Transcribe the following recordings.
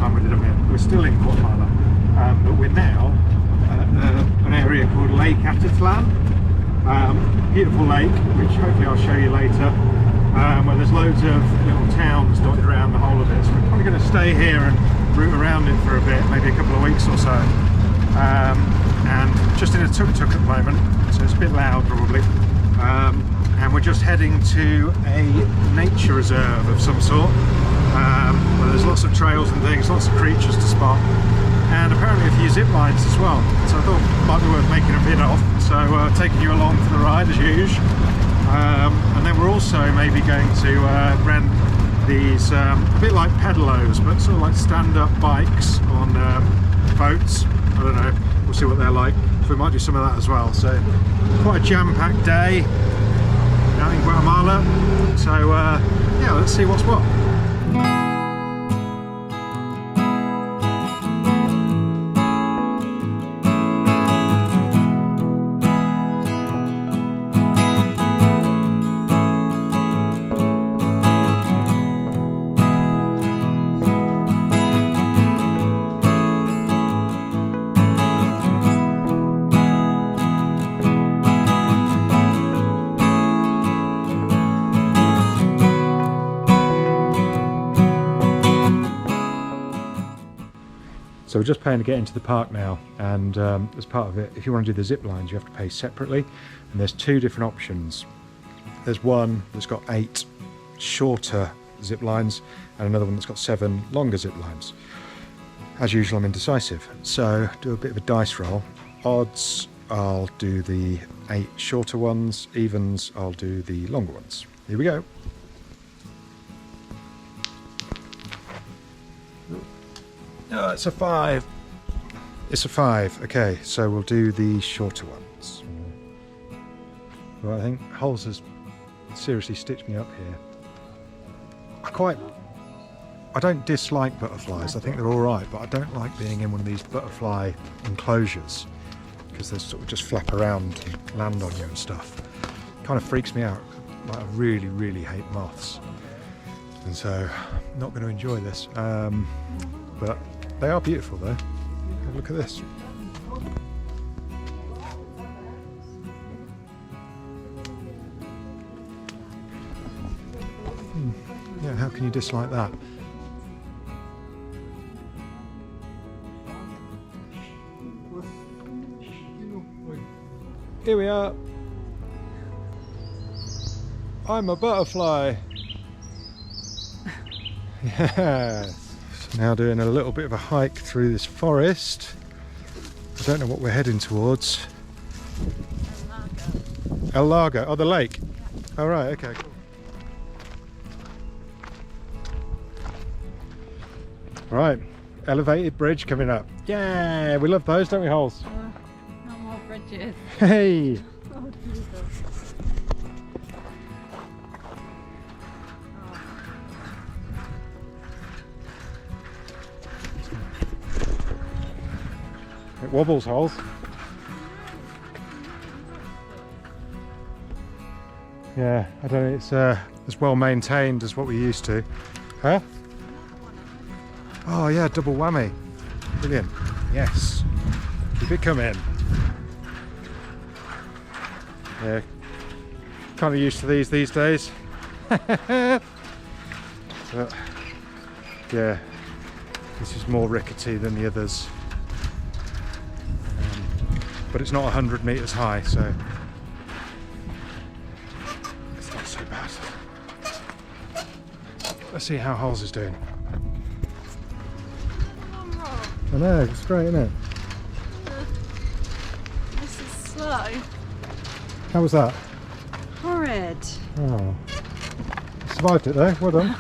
time we did them here. We're still in Guatemala, but we're now at an area called Lake Atitlan. Beautiful lake, which hopefully I'll show you later, where there's loads of little towns dotted around the whole of it. So we're probably going to stay here and route around it for a bit, maybe a couple of weeks or so. And just in a tuk-tuk at the moment, so it's a bit loud probably. And we're just heading to a nature reserve of some sort, where there's lots of trails and things, lots of creatures to spot, and apparently a few zip lines as well. So I thought it might be worth making a vid of. So taking you along for the ride as usual. And then we're also maybe going to rent these, a bit like pedalos, but sort of like stand-up bikes on boats. I don't know, we'll see what they're like. So we might do some of that as well. So quite a jam-packed day out in Guatemala. So yeah, let's see what's what. So we're just paying to get into the park now, and as part of it, if you want to do the zip lines, you have to pay separately, and there's two different options. There's one that's got 8 shorter zip lines and another one that's got 7 longer zip lines. As usual, I'm indecisive, so do a bit of a dice roll. Odds, I'll do the 8 shorter ones. Evens, I'll do the longer ones. Here we go. Oh, it's a 5. It's a 5. Okay, so we'll do the shorter ones. Well, I think Holes has seriously stitched me up here. I don't dislike butterflies. I think they're all right, but I don't like being in one of these butterfly enclosures because they sort of just flap around and land on you and stuff. It kind of freaks me out. Like, I really, really hate moths, and so I'm not going to enjoy this. But they are beautiful though. Look at this. Yeah, how can you dislike that? Here we are. I'm a butterfly. Yes. Now doing a little bit of a hike through this forest. I don't know what we're heading towards. El Lago. Oh, the lake. Oh, right, okay, cool. Right, elevated bridge coming up. Yeah, we love those, don't we, Holes? No more bridges. Hey! Oh, Jesus. It wobbles, Holes. Yeah, I don't know, it's as well maintained as what we used to. Huh? Oh yeah, double whammy. Brilliant. Yes. Keep it coming. Yeah. Kind of used to these days. But yeah, this is more rickety than the others. But it's not 100 metres high, so it's not so bad. Let's see how Holes is doing. I know, it's great, isn't it? This is slow. How was that? Horrid. Oh. Survived it though, well done.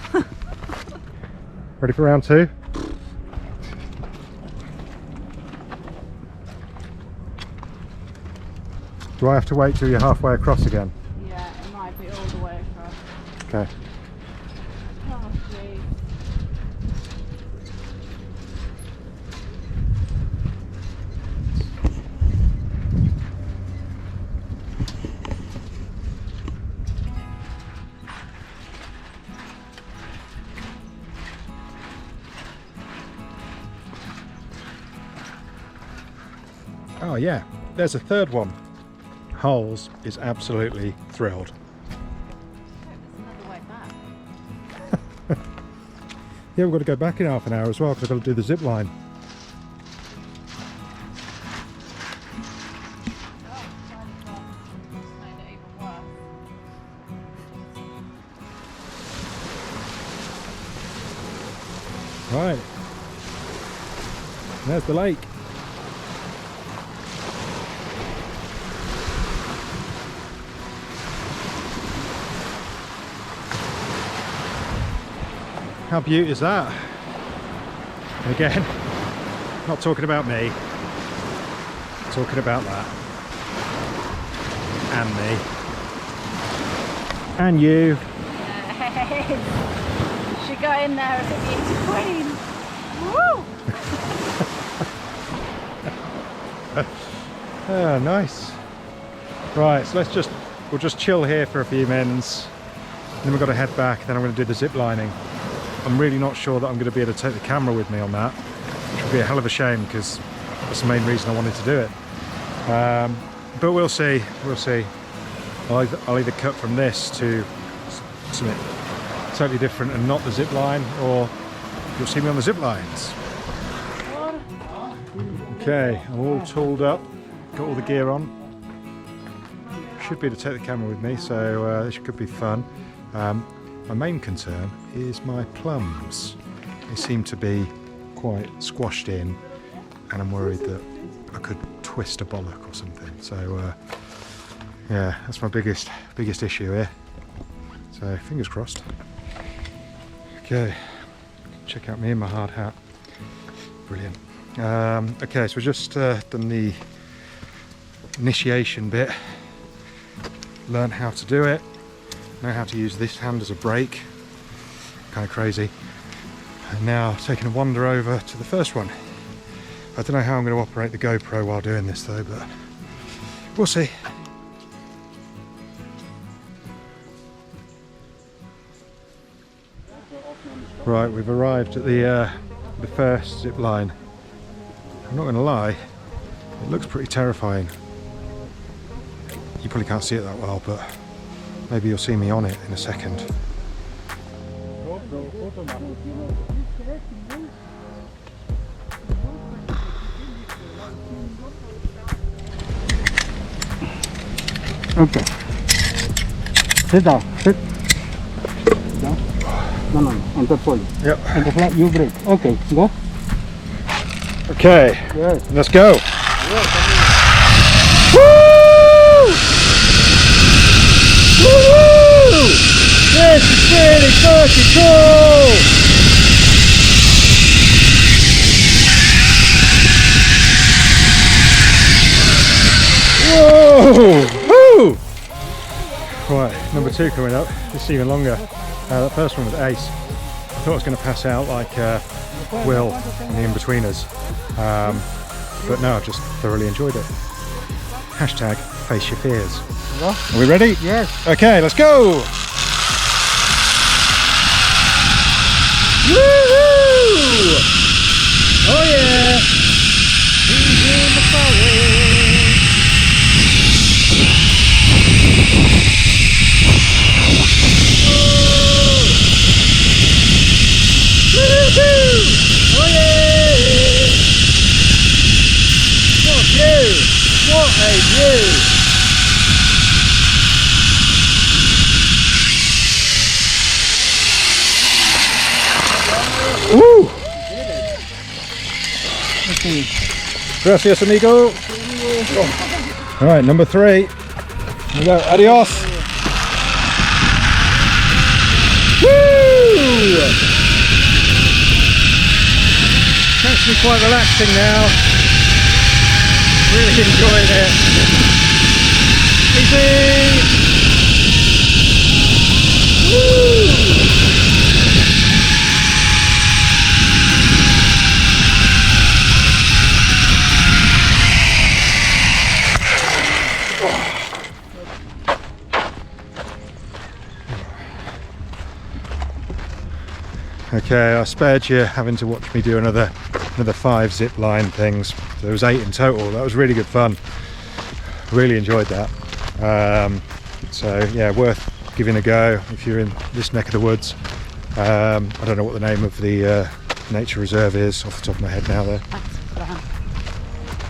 Ready for round 2? Do I have to wait till you're halfway across again? Yeah, it might be all the way across. Okay. Oh, jeez. Oh yeah, there's a third one. Holes is absolutely thrilled. There's another way back. Yeah, we've got to go back in half an hour as well because I've got to do the zip line. Right, there's the lake. How beautiful is that? And again, not talking about me, talking about that. And me. And you. She got in there as a beauty queen. Woo! Ah, nice. Right, so we'll just chill here for a few minutes. Then we've got to head back, then I'm going to do the zip lining. I'm really not sure that I'm going to be able to take the camera with me on that, which would be a hell of a shame because that's the main reason I wanted to do it. But we'll see, we'll see. I'll either cut from this to something totally different and not the zip line, or you'll see me on the zip lines. Okay, I'm all tooled up, got all the gear on. Should be able to take the camera with me, so this could be fun. My main concern is my plums. They seem to be quite squashed in, and I'm worried that I could twist a bollock or something. So yeah, that's my biggest issue here. So fingers crossed. Okay, check out me in my hard hat. Brilliant. Okay, so we've just done the initiation bit. Learn how to do it. Know how to use this hand as a brake. Kind of crazy. And now taking a wander over to the first one. I don't know how I'm going to operate the GoPro while doing this though, but we'll see. Right, we've arrived at the first zip line. I'm not going to lie, it looks pretty terrifying. You probably can't see it that well, but maybe you'll see me on it in a second. Okay. Sit down. Sit. Down. No. On the pole. Yep. On the flat, you brake. Okay, go. Okay. Yes. Let's go. Yes. Woo! Woo! This is really fucking cool! Whoa! Woo! Right, number 2 coming up. This is even longer. That first one was ace. I thought I was going to pass out like Will in the In-Betweeners. But no, I've just thoroughly enjoyed it. Hashtag face your fears. Are we ready? Yes. Okay, let's go! Woohoo! Oh yeah! He's in the forest. Woohoo! Oh yeah! What a view! What a view! Ooh! Okay. Gracias, amigo. All right, number 3. Here we go. Adios. Woo! It's actually quite relaxing now. Really enjoying it. Easy. Woo! Okay, I spared you having to watch me do another another 5 zip line things. There was 8 in total. That was really good fun. Really enjoyed that. So yeah, worth giving a go if you're in this neck of the woods. I don't know what the name of the nature reserve is off the top of my head now though. Atitlan.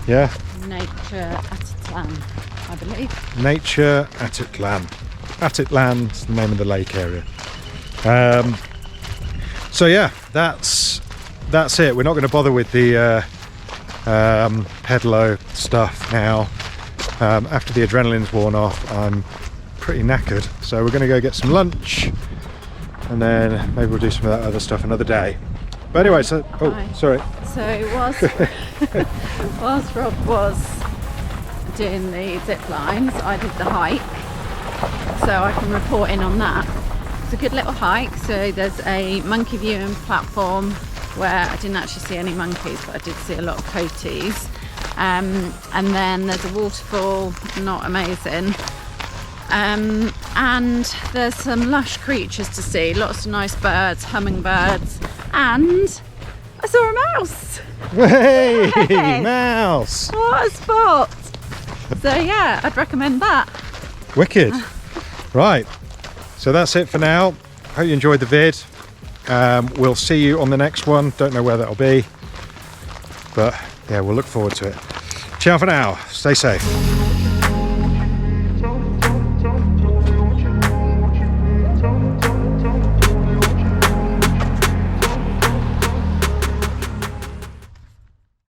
Yeah? Nature Atitlan, I believe. Nature Atitlan. Atitlan's the name of the lake area. So yeah, that's it. We're not going to bother with the pedalo stuff now. After the adrenaline's worn off, I'm pretty knackered, so we're going to go get some lunch and then maybe we'll do some of that other stuff another day. But anyway, so sorry. So whilst Rob was doing the zip lines, I did the hike, so I can report in on that. It's a good little hike. So there's a monkey viewing platform where I didn't actually see any monkeys, but I did see a lot of coatis. And then there's a waterfall, not amazing. And there's some lush creatures to see, lots of nice birds, hummingbirds, and I saw a mouse. Hey, mouse! What a spot! So yeah, I'd recommend that. Wicked. Right, so that's it for now. Hope you enjoyed the vid. We'll see you on the next one. Don't know where that'll be, but yeah, we'll look forward to it. Ciao for now. Stay safe.